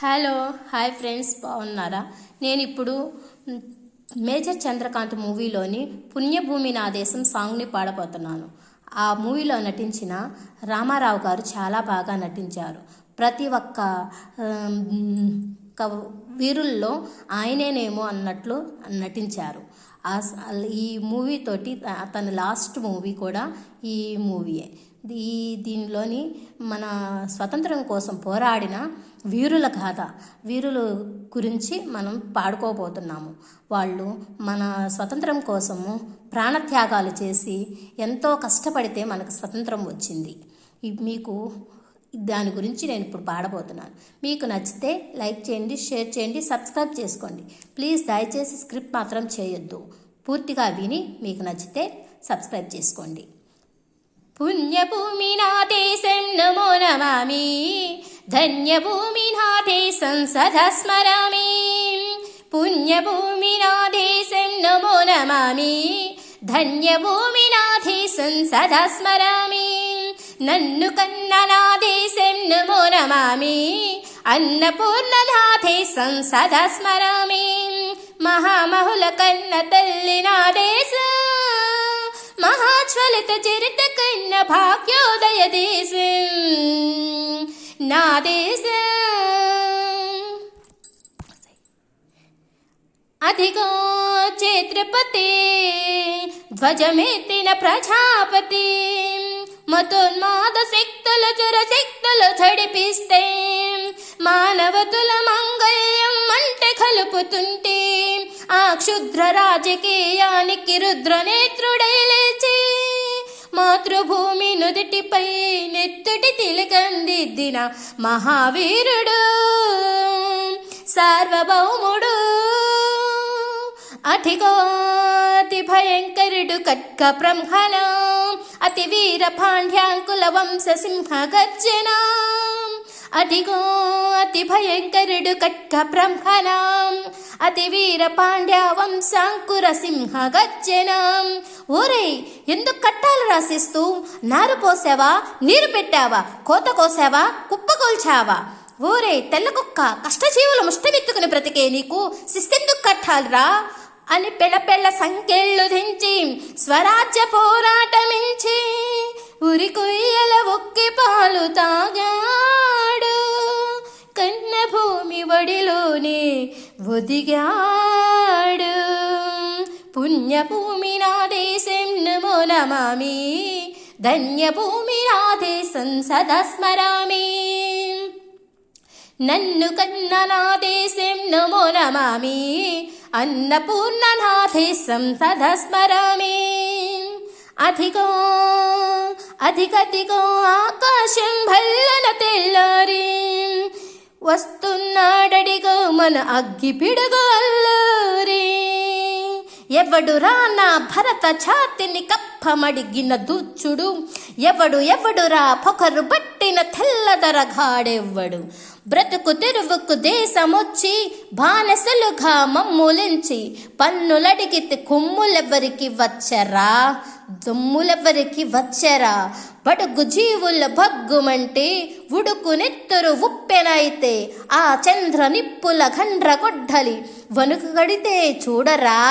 Hello hi friends, బాగున్నారా? నేను ఇప్పుడు మేజర్ చంద్రకాంత్ మూవీలోని పుణ్యభూమి నా దేశం సాంగ్ని పాడబోతున్నాను. ఆ మూవీలో నటించిన రామారావు గారు చాలా బాగా నటించారు. ప్రతి ఒక్క వీరుల్లో ఆయనేనేమో అన్నట్లు నటించారు. ఈ మూవీ తోటి తన లాస్ట్ మూవీ కూడా ఈ మూవీయే. దీనిలోని మన స్వతంత్రం కోసం పోరాడిన వీరుల గాథ, వీరుల గురించి మనం పాడుకోబోతున్నాము. వాళ్ళు మన స్వతంత్రం కోసము ప్రాణత్యాగాలు చేసి ఎంతో కష్టపడితే మనకు స్వతంత్రం వచ్చింది. మీకు దాని గురించి నేను ఇప్పుడు పాడబోతున్నాను. మీకు నచ్చితే లైక్ చేయండి, షేర్ చేయండి, సబ్స్క్రైబ్ చేసుకోండి. ప్లీజ్ దయచేసి స్క్రిప్ట్ మాత్రం చేయొద్దు. పూర్తిగా విని మీకు నచ్చితే సబ్స్క్రైబ్ చేసుకోండి. పుణ్యభూమి నా దేశం నమో నమామి, ధన్యభూమి నా దేశం సదా స్మరామి. పుణ్యభూమి నా దేశం నమో నమామి, ధన్యభూమి నా దేశం సదా స్మరామి. నన్ను కన్న నా దేశం నమో నమామి, అన్నపూర్ణ నా దేశం సదా స్మరామి. మహామహుల కన్న తల్లి నా దేశం, మహాజ్వలిత చరిత కన్న భాగ్యోదయ దేశం నా దేశం. అధిగో ఛత్రపతి ధ్వజమెత్తిన ప్రజాపతి, మతోన్మాద శక్తులు చురశక్తులు ఝడిపిస్తే, మానవతుల మంగళ్యం అంటే కలుపుతుంటే, ఆ క్షుద్ర రాజకీయానికి రుద్రనేత్రుడై లేచి, మాతృభూమి నుదుటిపై నెత్తుటి తిలకందిద్దిన మహావీరుడు సార్వభౌముడు. అధిగోతి భయంకరుడు ఖడ్గ బ్రహ్మణ, అతి వీర పాండ్యాంకుల వంశ సింహ గర్జన. అదిగో అతి భయంకరుడు ఖడ్గ బ్రహ్మణ, అతి వీర పాండ్య వంశాంకుర సింహ గర్జన. ఓరే, ఎందుకు కట్టాలు రాసిస్తూ నారు పోసావా, నీరు పెట్టావా, కోత కోసావా, కుప్ప కోల్చావా? ఓరే తెల్ల కుక్క, కష్టజీవుల ముష్టమెత్తుకుని బ్రతికే నీకు శిస్తెందుకు కట్టాలిరా అని పెళ్ళ సంకెళ్ళు దించి స్వరాజ్య పోరాటమించి ఉరి కొయ్యల ఒక్కి పాలు తాగాడు. కన్న భూమి వడిలోనే ఒదిగాడు. పుణ్యభూమి నా దేశం నమో నమామి, ధన్యభూమి నా దేశం సదా స్మరామి. నన్ను కన్న నా దేశం నమో నమామి, అన్నపూర్ణ నా దేశం సదా స్మరామి. అధిగో అధిగదిగో ఆకాశం భల్లన తెల్లారి, వస్తున్నాడడిగో మన అగ్గి పిడుగు అల్లూరి. ఎవడురా నా భరత ఛాతిని కప్పమడిగిన దూచుడు, ఎవడురా పొగరు బట్టిన తెల్లదరగాడెవ్వడు. బ్రతుకు తెరువుకు దేశమొచ్చి బానిసలుగా మమ్ములించి, పన్నులడిగితే కొమ్ములెవ్వరికి వచ్చరా, దొమ్ములెవ్వరికి వచ్చరా. బడుగు జీవుల భగ్గుమంటే ఉడుకు నెత్తురు ఉప్పెనైతే, ఆ చంద్ర నిప్పుల గండ్ర గొడ్డలి వణుకు గడితే చూడరా.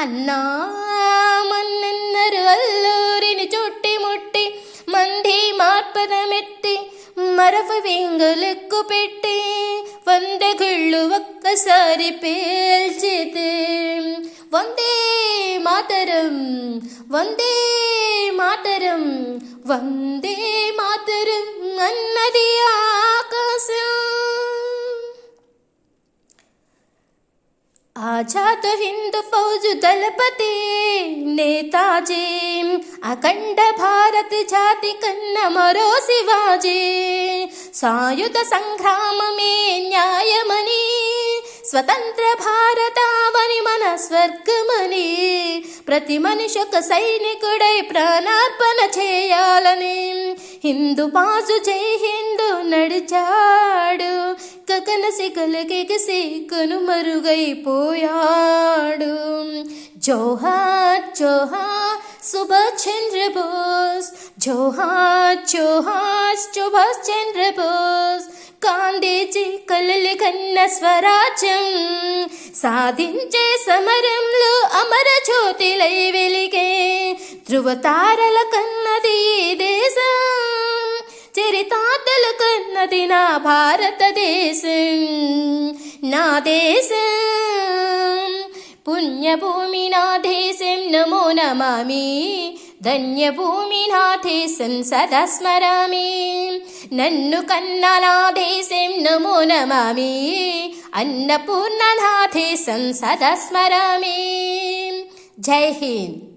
అన్నా మన్నెన్నరు అల్లూరిని చుట్టి ముట్టి, మంది మార్పదమెత్తి మరవ వెంగులెక్కు పెట్టి, 100 గుళ్ళు ఒక్కసారి పేల్చితే, వందే మాతరం వందే మాతరం వందే మాతరం అన్నది ఆకాశం. ఆజాద్ హింద్ ఫౌజ్ దళపతి నేతాజీ, అఖండ భారత జాతి కన్న మరో శివాజీ. సాయుధ సంగ్రామమే న్యాయమని, స్వతంత్ర భారతావని మన స్వర్గమని, ప్రతి మనిషి ఒక సైనికుడై ప్రాణార్పణ చేయాలని, హిందూ బాజు జై హిందూ నడిచాడు. గగన సిగలకెగసి కనుమరుగైపోయాడు. జోహార్ జోహార్ సుభాష్ చంద్ర బోస్, జోహార్ జోహార్ సుభాష్ చంద్ర బోస్. గాంధీజీ కలలు కన్న స్వరాజ్యం సాధించే సమరంలో అమర జ్యోతిలై వెలిగే ధృవతారల కన్నది ఈ దేశం, చరితార్థులు కన్నది నా భారతదేశం, నా దేశం. పుణ్యభూమి నా దేశం నమో నమామి, ధన్యభూమి నా దేశం సదా స్మరామి. నన్ను కన్న నా దేశం నమో నమామి, అన్నపూర్ణ నా దేశం సదా స్మరామి. జై హింద్.